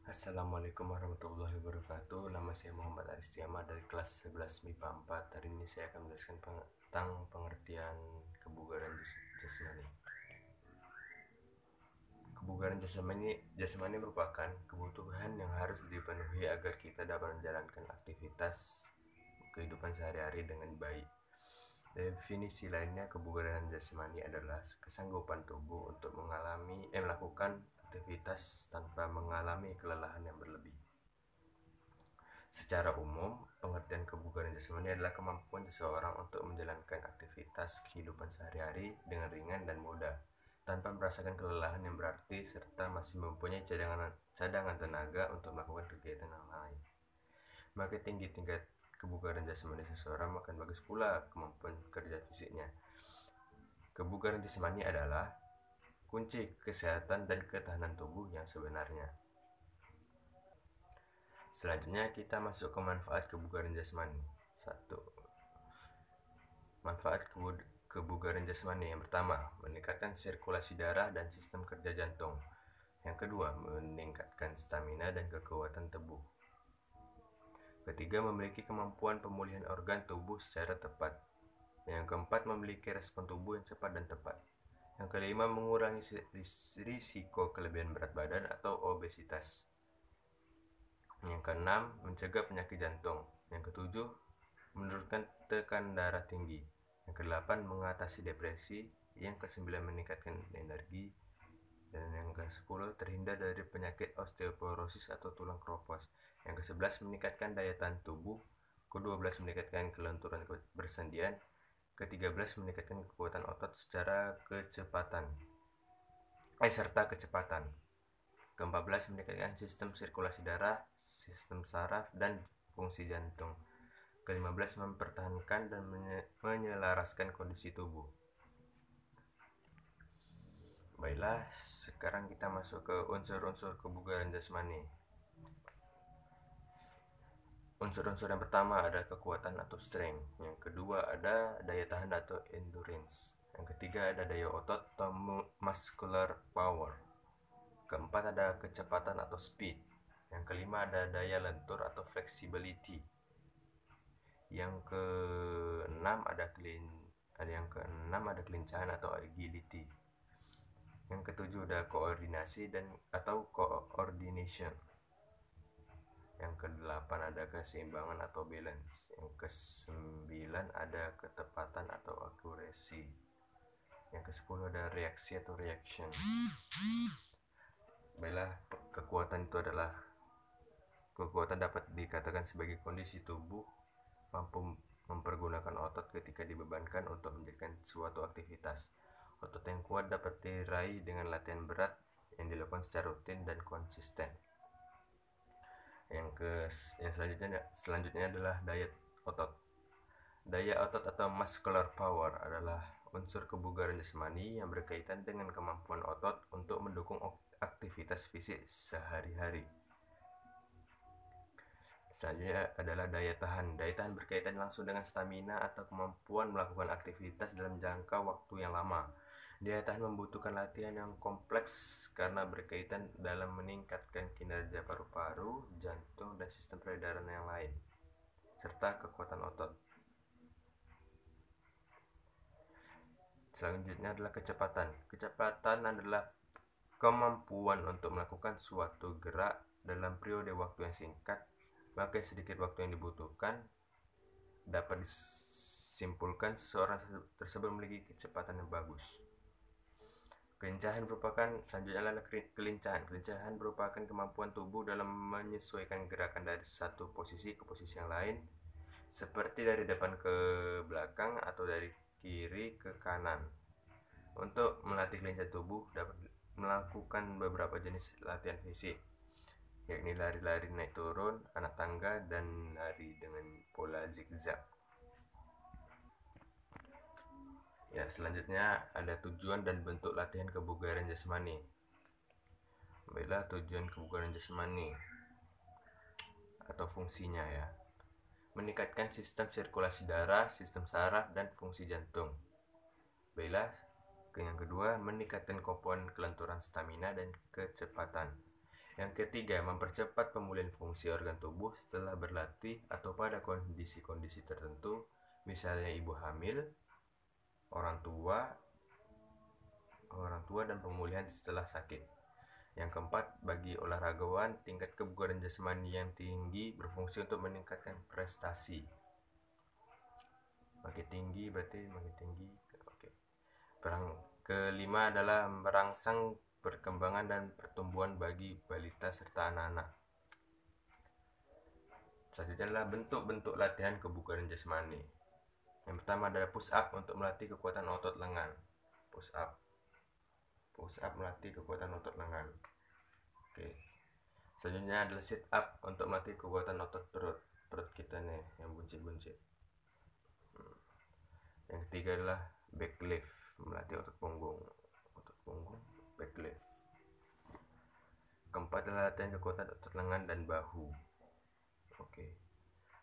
Assalamualaikum warahmatullahi wabarakatuh. Nama saya Muhammad Aristiama dari kelas 11 MIPA 4. Hari ini saya akan menjelaskan tentang pengertian kebugaran jasmani. Kebugaran jasmani merupakan kebutuhan yang harus dipenuhi agar kita dapat menjalankan aktivitas kehidupan sehari-hari dengan baik. Definisi lainnya, kebugaran jasmani adalah kesanggupan tubuh untuk melakukan aktivitas tanpa mengalami kelelahan yang berlebih. Secara umum, pengertian kebugaran jasmani adalah kemampuan seseorang untuk menjalankan aktivitas kehidupan sehari-hari dengan ringan dan mudah, tanpa merasakan kelelahan yang berarti serta masih mempunyai cadangan tenaga untuk melakukan kegiatan yang lain. Makin tinggi tingkat kebugaran jasmani seseorang, makin bagus pula kemampuan kerja fisiknya. Kebugaran jasmani adalah kunci kesehatan dan ketahanan tubuh yang sebenarnya. Selanjutnya kita masuk ke manfaat kebugaran jasmani. 1. Manfaat kebugaran jasmani. Yang pertama, meningkatkan sirkulasi darah dan sistem kerja jantung. Yang kedua, meningkatkan stamina dan kekuatan tubuh. Ketiga, memiliki kemampuan pemulihan organ tubuh secara tepat. Yang keempat, memiliki respon tubuh yang cepat dan tepat. Yang kelima, mengurangi risiko kelebihan berat badan atau obesitas. Yang keenam, mencegah penyakit jantung. Yang ketujuh, menurunkan tekanan darah tinggi. Yang kedelapan, mengatasi depresi. Yang kesembilan, meningkatkan energi. Dan yang ke-10, terhindar dari penyakit osteoporosis atau tulang keropos. Yang ke-11, meningkatkan daya tahan tubuh. Ke-12, meningkatkan kelenturan bersendian. Ke-13, meningkatkan kekuatan otot serta kecepatan. Ke-14, meningkatkan sistem sirkulasi darah, sistem saraf, dan fungsi jantung. Ke-15, mempertahankan dan menyelaraskan kondisi tubuh. Baiklah, sekarang kita masuk ke unsur-unsur kebugaran jasmani. Unsur-unsur yang pertama ada kekuatan atau strength. Yang kedua ada daya tahan atau endurance. Yang ketiga ada daya otot atau muscular power. Keempat ada kecepatan atau speed. Yang kelima ada daya lentur atau flexibility. Yang keenam ada kelincahan atau agility. Yang ketujuh ada koordinasi atau coordination. Yang kedelapan ada keseimbangan atau balance. Yang kesembilan ada ketepatan atau accuracy. Yang kesepuluh ada reaksi atau reaction. Baiklah, kekuatan dapat dikatakan sebagai kondisi tubuh mampu mempergunakan otot ketika dibebankan untuk menjalankan suatu aktivitas. Otot yang kuat dapat diraih dengan latihan berat yang dilakukan secara rutin dan konsisten. Yang selanjutnya adalah daya otot. Daya otot atau muscular power adalah unsur kebugaran jasmani yang berkaitan dengan kemampuan otot untuk mendukung aktivitas fisik sehari-hari. Selanjutnya adalah daya tahan. Daya tahan berkaitan langsung dengan stamina atau kemampuan melakukan aktivitas dalam jangka waktu yang lama. Daya tahan membutuhkan latihan yang kompleks karena berkaitan dalam meningkatkan kinerja paru-paru, jantung, dan sistem peredaran yang lain, serta kekuatan otot. Selanjutnya adalah kecepatan. Kecepatan adalah kemampuan untuk melakukan suatu gerak dalam periode waktu yang singkat, maka sedikit waktu yang dibutuhkan. Dapat disimpulkan seseorang tersebut memiliki kecepatan yang bagus. Selanjutnya adalah kelincahan. Kelincahan merupakan kemampuan tubuh dalam menyesuaikan gerakan dari satu posisi ke posisi yang lain, seperti dari depan ke belakang atau dari kiri ke kanan. Untuk melatih kelincahan tubuh dapat melakukan beberapa jenis latihan fisik, yakni lari-lari naik turun, anak tangga, dan lari dengan pola zigzag. Ya, selanjutnya ada tujuan dan bentuk latihan kebugaran jasmani. Baiklah, tujuan kebugaran jasmani atau fungsinya ya. Meningkatkan sistem sirkulasi darah, sistem saraf, dan fungsi jantung. Baiklah, yang kedua, meningkatkan kemampuan kelenturan stamina dan kecepatan. Yang ketiga, mempercepat pemulihan fungsi organ tubuh setelah berlatih atau pada kondisi-kondisi tertentu, misalnya ibu hamil, orang tua dan pemulihan setelah sakit. Yang keempat, bagi olahragawan, tingkat kebugaran jasmani yang tinggi berfungsi untuk meningkatkan prestasi. Makin tinggi berarti makin tinggi. Oke. Kelima adalah merangsang perkembangan dan pertumbuhan bagi balita serta anak-anak. Selanjutnya adalah bentuk-bentuk latihan kebugaran jasmani. Yang pertama adalah push up untuk melatih kekuatan otot lengan. Push up melatih kekuatan otot lengan. Oke. Selanjutnya adalah sit up untuk melatih kekuatan otot perut kita nih yang buncit-buncit. Yang ketiga adalah back lift, melatih otot punggung, back lift. Keempat adalah latihan kekuatan otot lengan dan bahu. Oke.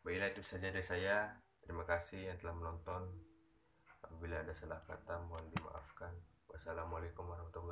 Baiklah, itu saja dari saya. Terima kasih yang telah menonton. Apabila ada salah kata mohon dimaafkan. Wassalamualaikum warahmatullahi wabarakatuh.